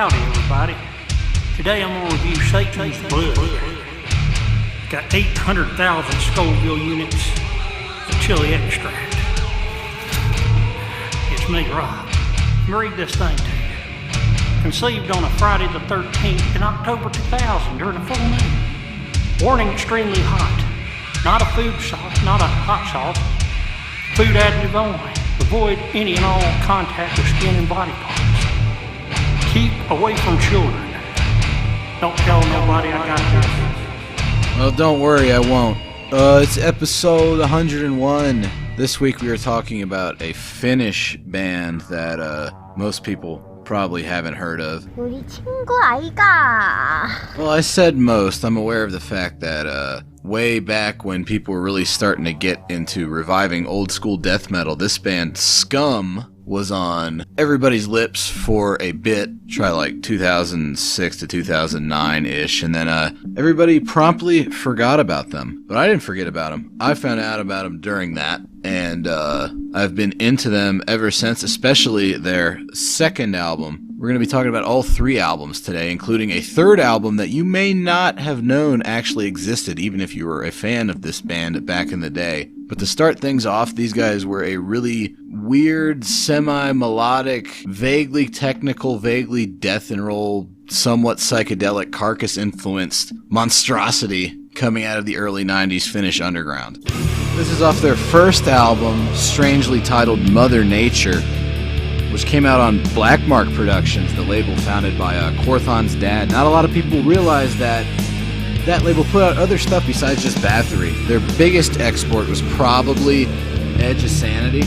Howdy, everybody. Today I'm going to review Satan's Blood. Got 800,000 Scoville units of chili extract. It's me, Rob. Let me read this thing to you. Conceived on a Friday the 13th in October 2000 during a full moon. Warning extremely hot. Not a food salt, not a hot salt. Food additive only. Avoid any and all contact with skin and body parts. Keep away from children. Don't tell nobody I got this. Well, don't worry, I won't. It's episode 101. This week we are talking about a Finnish band that most people probably haven't heard of. 우리 친구 아이가. Well, I said most. I'm aware of the fact that way back when people were really starting to get into reviving old school death metal, this band Scum was on everybody's lips for a bit, try like 2006 to 2009-ish, and then everybody promptly forgot about them. But I didn't forget about them. I found out about them during that, and I've been into them ever since, especially their second album. We're going to be talking about all three albums today, including a third album that you may not have known actually existed, even if you were a fan of this band back in the day. But to start things off, these guys were a really weird, semi-melodic, vaguely technical, vaguely death and roll, somewhat psychedelic, carcass-influenced monstrosity coming out of the early 90s Finnish underground. This is off their first album, strangely titled Mother Nature, which came out on Black Mark Productions, the label founded by Quorthon's dad. Not a lot of people realize that that label put out other stuff besides just Bathory. Their biggest export was probably Edge of Sanity,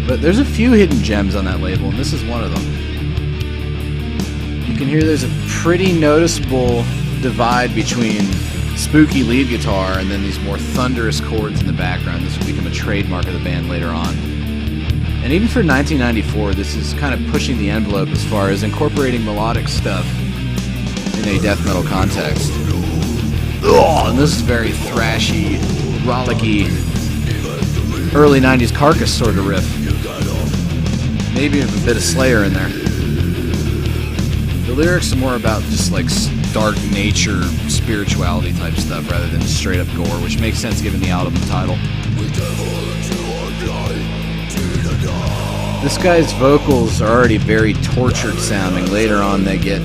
but there's a few hidden gems on that label, and this is one of them. You can hear there's a pretty noticeable divide between spooky lead guitar and then these more thunderous chords in the background. This will become a trademark of the band later on. And even for 1994, this is kind of pushing the envelope as far as incorporating melodic stuff in a death metal context. And this is very thrashy, rollicky, early 90s Carcass sort of riff. Maybe even a bit of Slayer in there. The lyrics are more about just like dark nature, spirituality type stuff rather than straight up gore, which makes sense given the album title. This guy's vocals are already very tortured sounding. Later on they get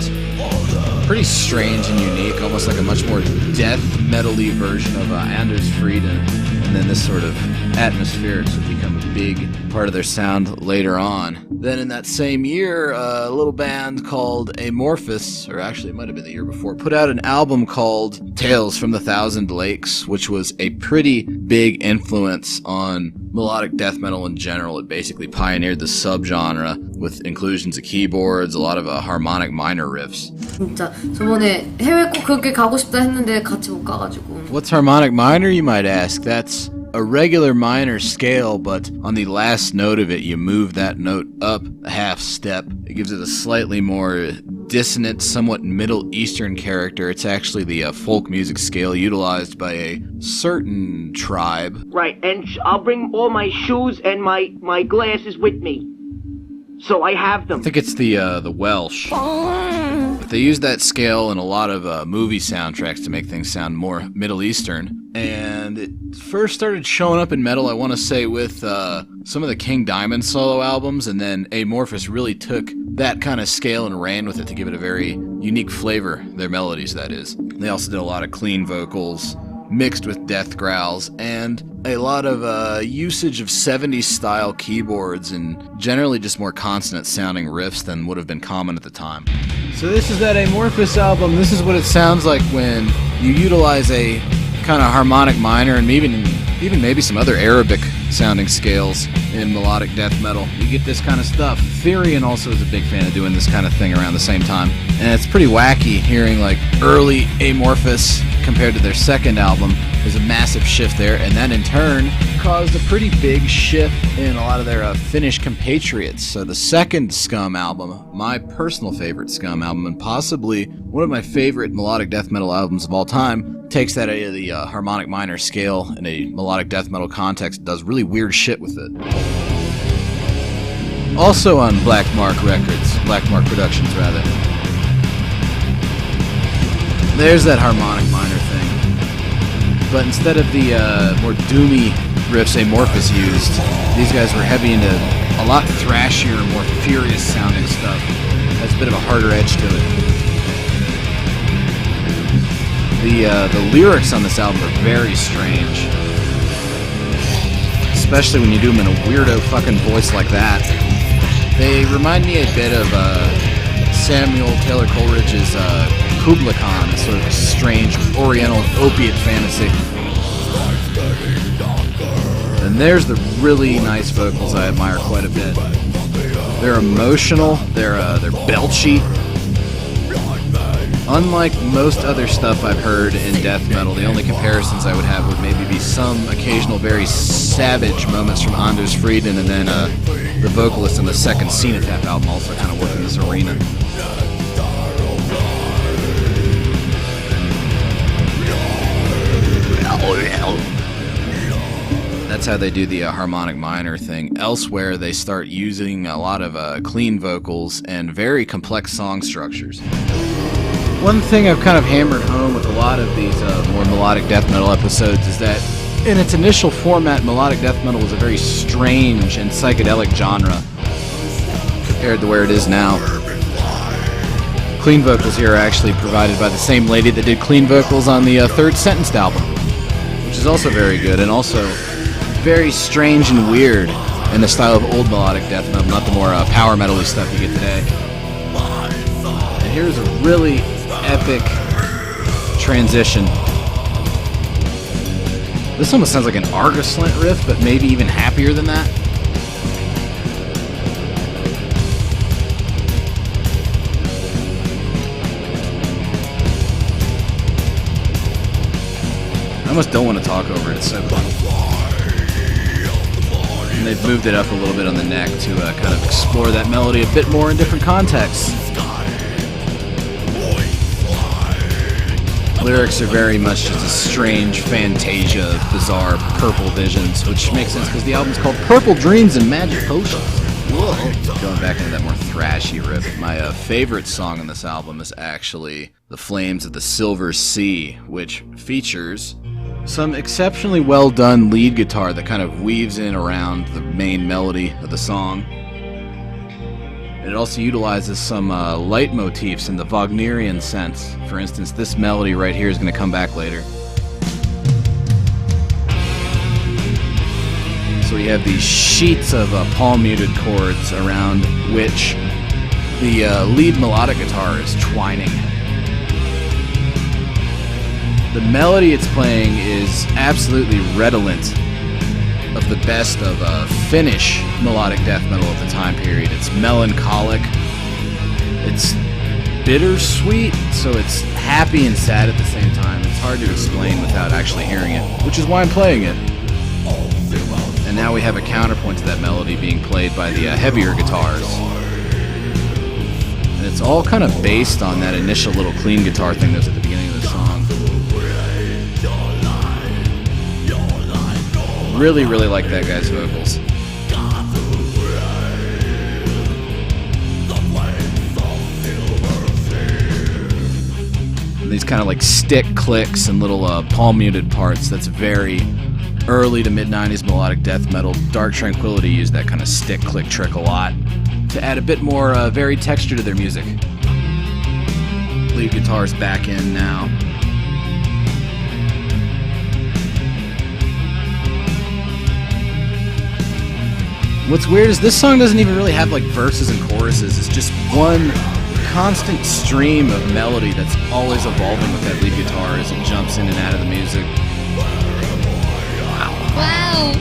pretty strange and unique, almost like a much more death metal-y version of Anders Frieden, and then this sort of atmospherics would become a big part of their sound later on. Then in that same year, a little band called Amorphous, or actually it might have been the year before, put out an album called Tales from the Thousand Lakes, which was a pretty big influence on melodic death metal in general. It basically pioneered the subgenre with inclusions of keyboards, a lot of harmonic minor riffs. 진짜 저번에 해외 꼭 그렇게 가고 싶다 했는데 같이 못 가가지고. What's harmonic minor, you might ask? That's a regular minor scale, but on the last note of it, you move that note up a half step. It gives it a slightly more dissonant, somewhat Middle Eastern character. It's actually the folk music scale utilized by a certain tribe. Right, and I'll bring all my shoes and my glasses with me. So I have them. I think it's the Welsh. But they use that scale in a lot of movie soundtracks to make things sound more Middle Eastern. And it first started showing up in metal, I want to say, with some of the King Diamond solo albums, and then Amorphous really took that kind of scale and ran with it to give it a very unique flavor, their melodies, that is. They also did a lot of clean vocals, mixed with death growls, and a lot of usage of 70s style keyboards and generally just more consonant sounding riffs than would have been common at the time. So this is that Amorphous album. This is what it sounds like when you utilize a kind of harmonic minor and even maybe some other Arabic sounding scales in melodic death metal. You get this kind of stuff. Therion also is a big fan of doing this kind of thing around the same time. And it's pretty wacky hearing like early Amorphous compared to their second album. There's a massive shift there, and that in turn caused a pretty big shift in a lot of their Finnish compatriots. So the second Scum album, my personal favorite Scum album, and possibly one of my favorite melodic death metal albums of all time, takes that out of the harmonic minor scale in a melodic death metal context, does really weird shit with it. Also on Black Mark Productions rather, There's that harmonic minor thing. But instead of the more doomy riffs Amorphous used, these guys were heavy into a lot thrashier, more furious sounding stuff. Has a bit of a harder edge to it. The lyrics on this album are very strange. Especially when you do them in a weirdo fucking voice like that. They remind me a bit of Samuel Taylor Coleridge's Kubla Khan, sort of a strange oriental opiate fantasy. And there's the really nice vocals I admire quite a bit. They're emotional, they're belchy. Unlike most other stuff I've heard in death metal, the only comparisons I would have would maybe be some occasional very savage moments from Anders Frieden, and then the vocalist in the second Cenotaph album also kind of work in this arena. That's how they do the harmonic minor thing. Elsewhere, they start using a lot of clean vocals and very complex song structures. One thing I've kind of hammered home with a lot of these more melodic death metal episodes is that in its initial format, melodic death metal was a very strange and psychedelic genre compared to where it is now. Clean vocals here are actually provided by the same lady that did clean vocals on the Third Sentenced album, which is also very good and also very strange and weird in the style of old melodic death metal, not the more power metal-y stuff you get today. And here's a really epic transition. This almost sounds like an Argoslint riff, but maybe even happier than that. I almost don't want to talk over it, it's so fun. And they've moved it up a little bit on the neck to kind of explore that melody a bit more in different contexts. Lyrics are very much just a strange fantasia of bizarre purple visions, which makes sense because the album's called Purple Dreams and Magic Potions. Whoa. Going back into that more thrashy riff, my favorite song on this album is actually The Flames of the Silver Sea, which features some exceptionally well done lead guitar that kind of weaves in around the main melody of the song. It also utilizes some leitmotifs in the Wagnerian sense. For instance, this melody right here is going to come back later. So we have these sheets of palm-muted chords around which the lead melodic guitar is twining. The melody it's playing is absolutely redolent of the best of Finnish melodic death metal of the time period. It's melancholic, it's bittersweet, so it's happy and sad at the same time. It's hard to explain without actually hearing it, which is why I'm playing it. And now we have a counterpoint to that melody being played by the heavier guitars. And it's all kind of based on that initial little clean guitar thing that was at the beginning of the song. Really, really like that guy's vocals. And these kind of like stick clicks and little palm-muted parts, that's very early to mid-90s melodic death metal. Dark Tranquillity used that kind of stick click trick a lot to add a bit more varied texture to their music. Lead guitar's back in now. What's weird is this song doesn't even really have like verses and choruses. It's just one constant stream of melody that's always evolving with that lead guitar as it jumps in and out of the music. Wow.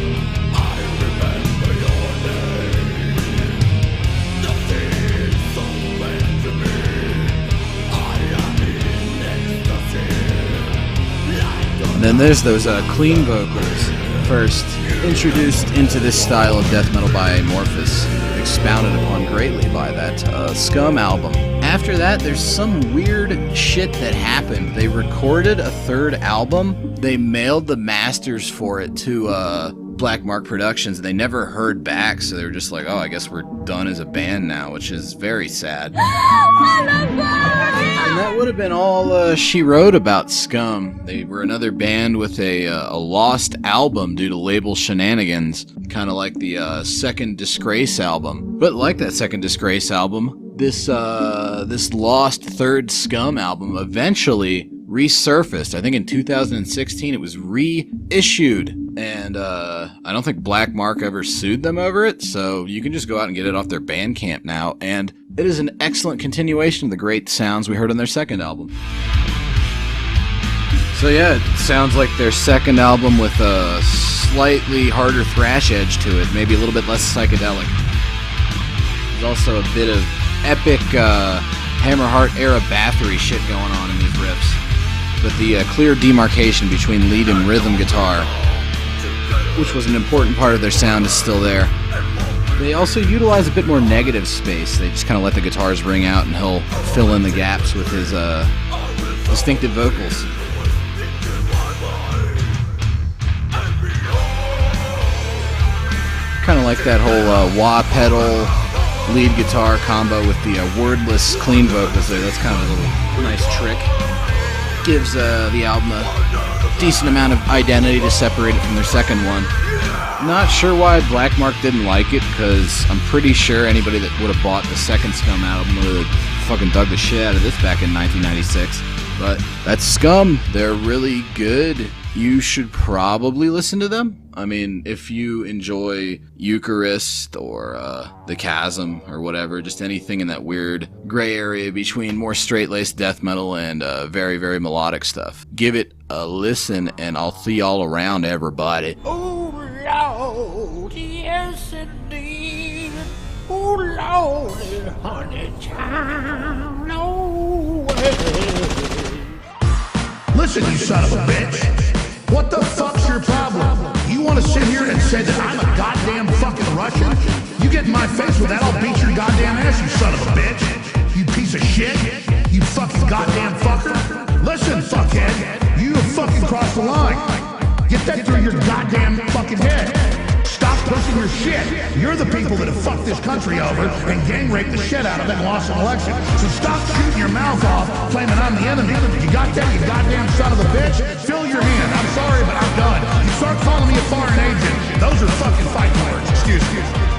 And then there's those clean vocals. First, introduced into this style of death metal by Amorphous, expounded upon greatly by that Scum album. After that, there's some weird shit that happened. They recorded a third album, they mailed the masters for it to Black Mark Productions, and they never heard back, so they were just like, oh, I guess we're done as a band now, which is very sad. And that would would have been all she wrote about Scum. They were another band with a lost album due to label shenanigans, kind of like the Second Disgrace album. But like that Second Disgrace album, this lost third Scum album eventually resurfaced. I think in 2016 it was reissued, and I don't think Black Mark ever sued them over it, so you can just go out and get it off their Bandcamp now, and it is an excellent continuation of the great sounds we heard on their second album. So yeah, it sounds like their second album with a slightly harder thrash edge to it, maybe a little bit less psychedelic. There's also a bit of epic Hammerheart era Bathory shit going on in these riffs. But the clear demarcation between lead and rhythm guitar, which was an important part of their sound, is still there. They also utilize a bit more negative space. They just kind of let the guitars ring out and he'll fill in the gaps with his distinctive vocals. Kind of like that whole wah pedal lead guitar combo with the wordless clean vocals there. That's kind of a little nice trick. Gives the album a decent amount of identity to separate it from their second one. Not sure why Black Mark didn't like it, because I'm pretty sure anybody that would have bought the second Scum album would have fucking dug the shit out of this back in 1996. But that's Scum. They're really good. You should probably listen to them. I mean, if you enjoy Eucharist or The Chasm or whatever, just anything in that weird gray area between more straight-laced death metal and very, very melodic stuff, give it a listen, and I'll see y'all around, everybody. Oh, Lord, yes, indeed. Oh, Lord, honey child, no way. Listen, you son of a bitch. What the fuck's your problem? You want to sit here and say that I'm a goddamn fucking Russian? You get in my face with that, I'll beat your goddamn ass, you son of a bitch. You piece of shit. You fucking goddamn fucker. Listen, fuckhead. You have fucking crossed the line. Get that through your goddamn fucking head. Stop pushing your shit. You're the people that have fucked this country over and gang raped the shit out of it and lost an election. So stop shooting your mouth off claiming I'm the enemy. You got that, you goddamn son of a bitch? Fill your hand. I'm sorry, but I'm done. You start calling me a foreign agent. Those are fucking fighting words. Excuse me.